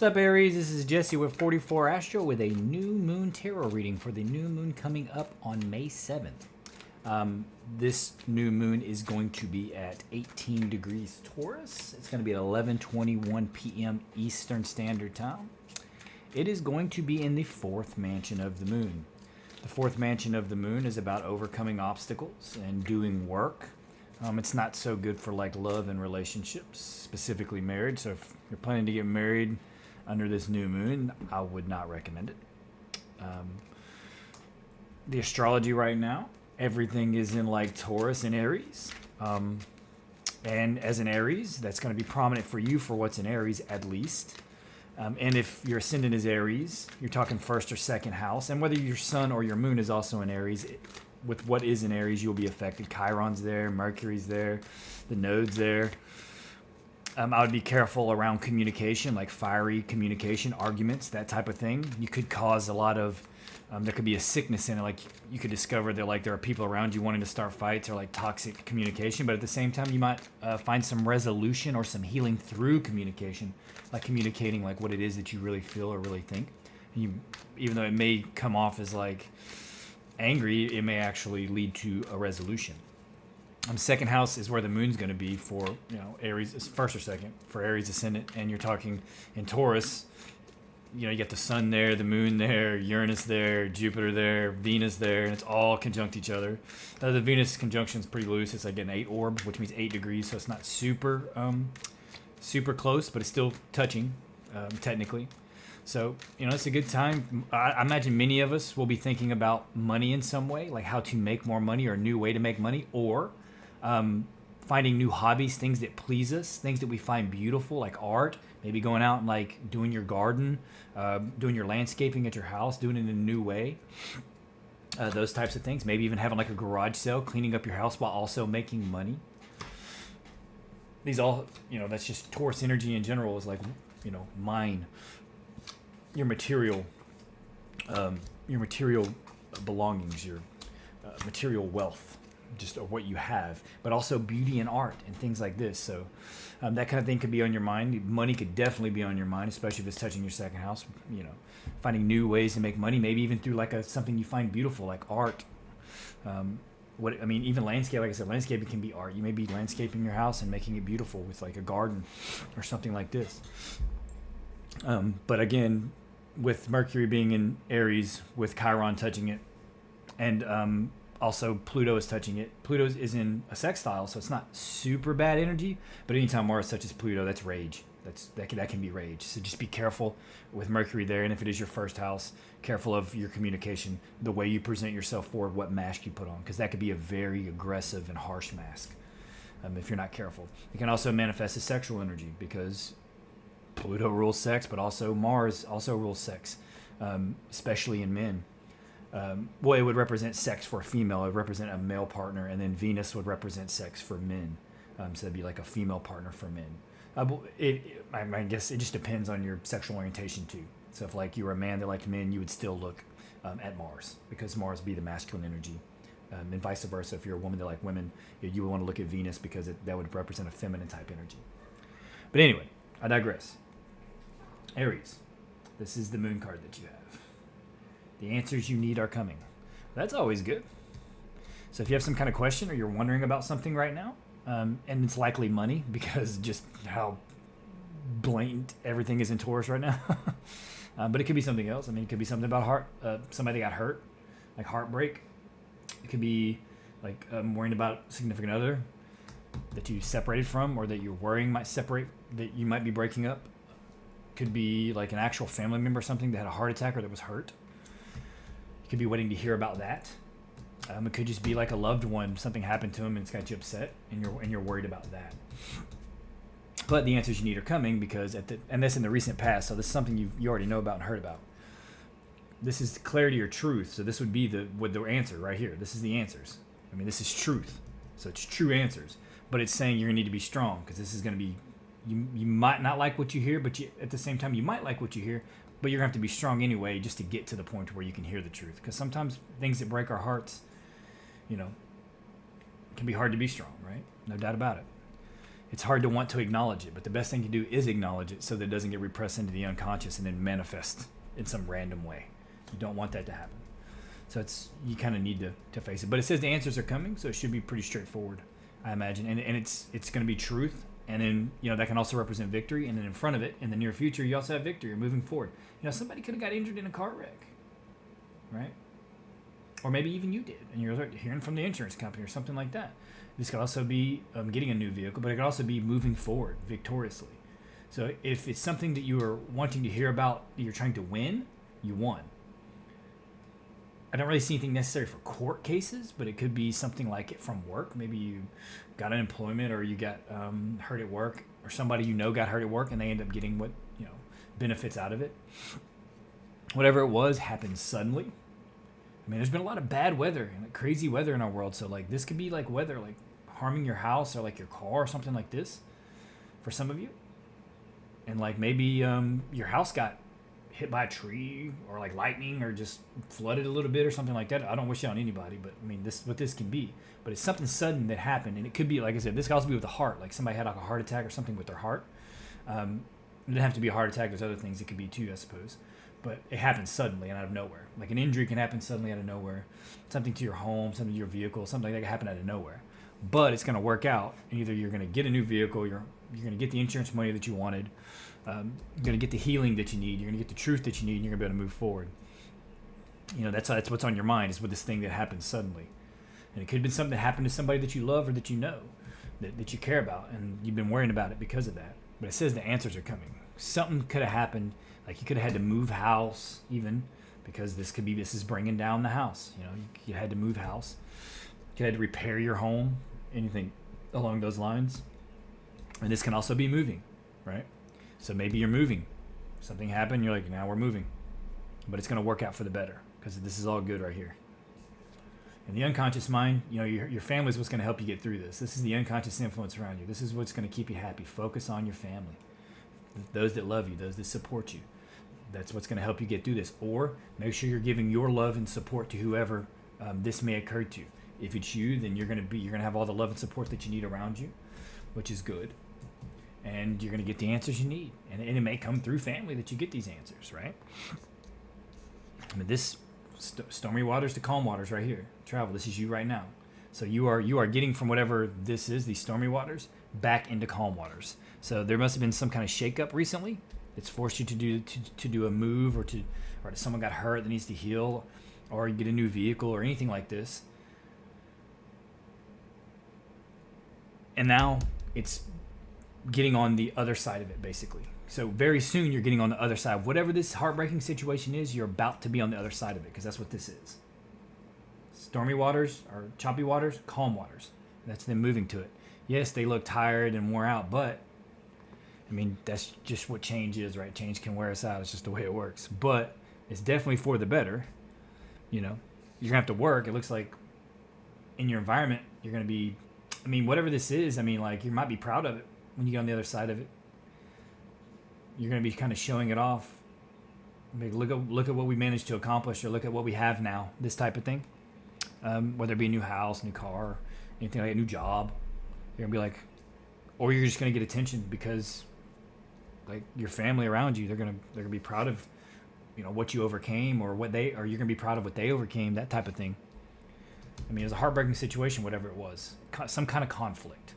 What's up, Aries? This is Jesse with 44 Astro with a new moon tarot reading for the new moon coming up on May 7th. This new moon is going to be at 18 degrees Taurus. It's going to be at 11:21 p.m. Eastern Standard Time. It is going to be in the fourth mansion of the moon. The fourth mansion of the moon is about overcoming obstacles and doing work. It's not so good for like love and relationships, specifically marriage. So if you're planning to get married under this new moon, I would not recommend it. The astrology right now, everything is in like Taurus and Aries. And as an Aries, that's going to be prominent for you for what's in Aries at least. And if your ascendant is Aries, you're talking first or second house. And whether your sun or your moon is also in Aries, with what is in Aries, you'll be affected. Chiron's there, Mercury's there, the node's there. I would be careful around communication, like fiery communication, arguments, that type of thing. You could cause a lot of, there could be a sickness in it. Like you could discover that like there are people around you wanting to start fights or like toxic communication. But at the same time, you might find some resolution or some healing through communication, like communicating like what it is that you really feel or really think. Even though it may come off as like angry, it may actually lead to a resolution. Second house is where the moon's going to be for Aries, first or second for Aries ascendant, and you're talking in Taurus. You get the sun there, the moon there, Uranus there, Jupiter there, Venus there, and it's all conjunct each other. The Venus conjunction is pretty loose. It's like an 8 orb, which means 8 degrees, so it's not super super close, but it's still touching technically. So, it's a good time. I imagine many of us will be thinking about money in some way, like how to make more money or a new way to make money, or finding new hobbies, things that please us, things that we find beautiful, like art, maybe going out and like doing your garden, doing your landscaping at your house, doing it in a new way, those types of things. Maybe even having like a garage sale, cleaning up your house while also making money. These all, that's just Taurus energy in general is like, mine. Your material belongings, your material wealth, just what you have, but also beauty and art and things like this. So that kind of thing could be on your mind. Money could definitely be on your mind, especially if it's touching your second house. Finding new ways to make money, maybe even through like something you find beautiful, like art. Even landscape. Like I said, landscaping can be art. You may be landscaping your house and making it beautiful with like a garden or something like this. But again, with Mercury being in Aries, with Chiron touching it, and also Pluto is touching it. Pluto is in a sextile, so it's not super bad energy. But anytime Mars touches Pluto, that's rage. That can be rage. So just be careful with Mercury there. And if it is your first house, careful of your communication, the way you present yourself forward, what mask you put on, because that could be a very aggressive and harsh mask if you're not careful. It can also manifest as sexual energy because Pluto rules sex, but also Mars also rules sex, especially in men. It would represent sex for a female. It would represent a male partner, and then Venus would represent sex for men. So it'd be like a female partner for men. I guess it just depends on your sexual orientation too. So if like you were a man that liked men, you would still look at Mars because Mars would be the masculine energy. And vice versa. If you're a woman that liked women, you would want to look at Venus because that would represent a feminine type energy. But anyway, I digress. Aries, this is the moon card that you have. The answers you need are coming. That's always good. So if you have some kind of question or you're wondering about something right now, and it's likely money because just how blatant everything is in Taurus right now. But it could be something else. It could be something about somebody got hurt, like heartbreak. It could be like worrying about a significant other that you separated from or that you're worrying might separate, that you might be breaking up. Could be like an actual family member or something that had a heart attack or that was hurt. You could be waiting to hear about that. It could just be like a loved one, something happened to him and it's got you upset and you're worried about that. But the answers you need are coming because and that's in the recent past, so this is something you already know about and heard about. This is clarity or truth, so this would be the answer right here. This is the answers. This is truth, so it's true answers. But it's saying you're gonna need to be strong because this is gonna be. You might not like what you hear, but at the same time, you might like what you hear, but you're going to have to be strong anyway just to get to the point where you can hear the truth. Because sometimes things that break our hearts, it can be hard to be strong, right? No doubt about it. it's hard to want to acknowledge it, but the best thing to do is acknowledge it so that it doesn't get repressed into the unconscious and then manifest in some random way. You don't want that to happen. So you kind of need to face it. But it says the answers are coming, so it should be pretty straightforward, I imagine. And it's going to be truth. And then, that can also represent victory. And then in front of it, in the near future, you also have victory. You're moving forward. Somebody could have got injured in a car wreck, right? Or maybe even you did, and you're hearing from the insurance company or something like that. This could also be getting a new vehicle, but it could also be moving forward victoriously. So if it's something that you are wanting to hear about, that you're trying to win, you won. I don't really see anything necessary for court cases, but it could be something like it from work. Maybe you got unemployment, or you got hurt at work, or somebody got hurt at work, and they end up getting what benefits out of it. Whatever it was happened suddenly. I mean, there's been a lot of bad weather and crazy weather in our world. So this could be like weather, like harming your house or like your car or something like this for some of you. And maybe your house got hit by a tree or like lightning or just flooded a little bit or something like that. I don't wish it on anybody, but I mean, this can be. But it's something sudden that happened, and it could be, like I said, this could also be with the heart. Like somebody had like a heart attack or something with their heart. It doesn't have to be a heart attack. There's other things it could be too, I suppose. But it happens suddenly and out of nowhere. Like an injury can happen suddenly out of nowhere. Something to your home, something to your vehicle, something like that can happen out of nowhere. But it's going to work out. And either you're going to get a new vehicle, you're going to get the insurance money that you wanted, you're going to get the healing that you need, you're going to get the truth that you need, and you're going to be able to move forward. That's what's on your mind, is with this thing that happens suddenly. And it could have been something that happened to somebody that you love or that you know, that you care about, and you've been worrying about it because of that. But it says the answers are coming. Something could have happened. Like you could have had to move house even, because this is bringing down the house. You had to move house. You had to repair your home, anything along those lines. And this can also be moving, right? So maybe you're moving. Something happened. You're like, now we're moving. But it's going to work out for the better, because this is all good right here. In the unconscious mind, your family is what's going to help you get through this. This is the unconscious influence around you. This is what's going to keep you happy. Focus on your family. Those that love you, those that support you. That's what's going to help you get through this. Or make sure you're giving your love and support to whoever this may occur to. If it's you, then you're going to have all the love and support that you need around you, which is good. And you're going to get the answers you need. And it may come through family that you get these answers, right? I mean, this stormy waters to calm waters right here. Travel. This is you right now. So you are getting from whatever this is, these stormy waters, back into calm waters. So there must have been some kind of shakeup recently. It's forced you to do a move, or someone got hurt that needs to heal, or you get a new vehicle or anything like this. And now it's getting on the other side of it, basically. So very soon you're getting on the other side. Whatever this heartbreaking situation is, you're about to be on the other side of it, because that's what this is. Stormy waters or choppy waters, calm waters. That's them moving to it. Yes, they look tired and wore out, but I mean, that's just what change is, right? Change can wear us out. It's just the way it works. But it's definitely for the better. You're going to have to work. It looks like in your environment, you're going to be, I mean, whatever this is, I mean, like, you might be proud of it when you get on the other side of it. You're going to be kind of showing it off. Maybe look at what we managed to accomplish, or look at what we have now, this type of thing. Whether it be a new house, new car, anything like a new job. You're going to be like, or you're just going to get attention because, like, your family around you, they're gonna be proud of, what you overcame, or you're gonna be proud of what they overcame, that type of thing. I mean, it was a heartbreaking situation, whatever it was, some kind of conflict.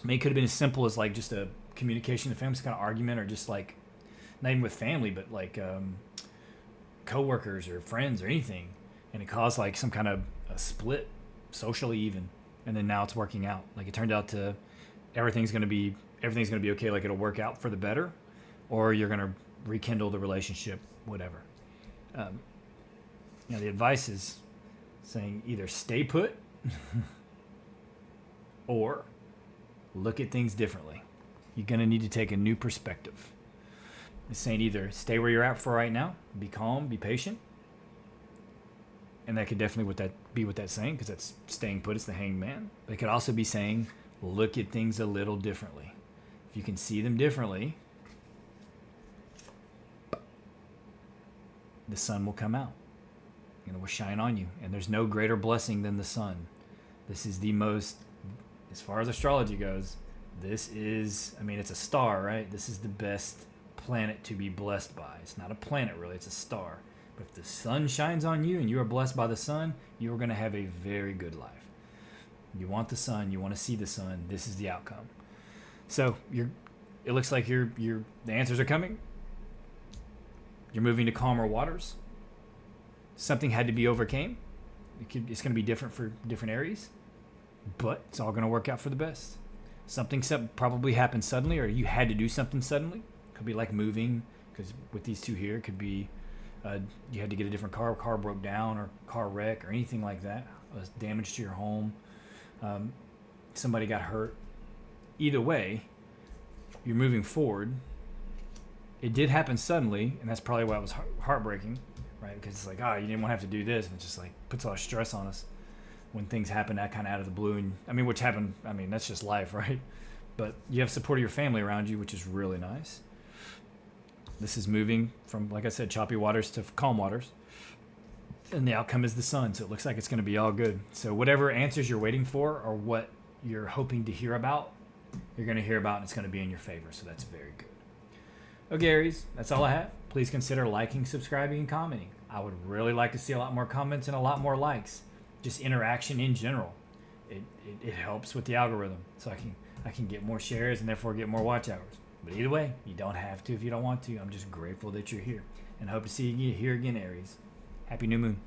I mean, it could have been as simple as like just a communication in the family, some kind of argument, or just like not even with family, but like coworkers or friends or anything, and it caused like some kind of a split socially even, and then now it's working out. Like it turned out to everything's gonna be okay. Like it'll work out for the better, or you're gonna rekindle the relationship, whatever. The advice is saying either stay put or look at things differently. You're gonna need to take a new perspective. It's saying either stay where you're at for right now, be calm, be patient, and that could definitely be what that's saying, because that's staying put. It's the hanged man. But it could also be saying look at things a little differently. If you can see them differently, the sun will come out. It will shine on you. And there's no greater blessing than the sun. This is the most as far as astrology goes, this is, I mean, it's a star, right? This is the best planet to be blessed by. It's not a planet, really. It's a star. But if the sun shines on you and you are blessed by the sun, you are going to have a very good life. You want the sun. You want to see the sun. This is the outcome. So it looks like the answers are coming. You're moving to calmer waters. Something had to be overcame. It's going to be different for different Aries, but it's all going to work out for the best. Something probably happened suddenly, or you had to do something suddenly. Could be like moving, because with these two here, it could be you had to get a different car broke down, or car wreck, or anything like that. Damage to your home. Somebody got hurt. Either way, you're moving forward. It did happen suddenly, and that's probably why it was heartbreaking, right? Because it's like, you didn't want to have to do this, and it just like puts a lot of stress on us when things happen that kind of out of the blue. And I mean, which happened, I mean, that's just life, right? But you have support of your family around you, which is really nice. This is moving from, like I said, choppy waters to calm waters. And the outcome is the sun, so it looks like it's going to be all good. So whatever answers you're waiting for or what you're hoping to hear about, you're going to hear about, and it's going to be in your favor. So that's very good. Okay, Aries, that's all I have. Please consider liking, subscribing, and commenting. I would really like to see a lot more comments and a lot more likes. Just interaction in general. It helps with the algorithm, so I can get more shares and therefore get more watch hours. But either way, you don't have to if you don't want to. I'm just grateful that you're here, and hope to see you here again, Aries. Happy new moon.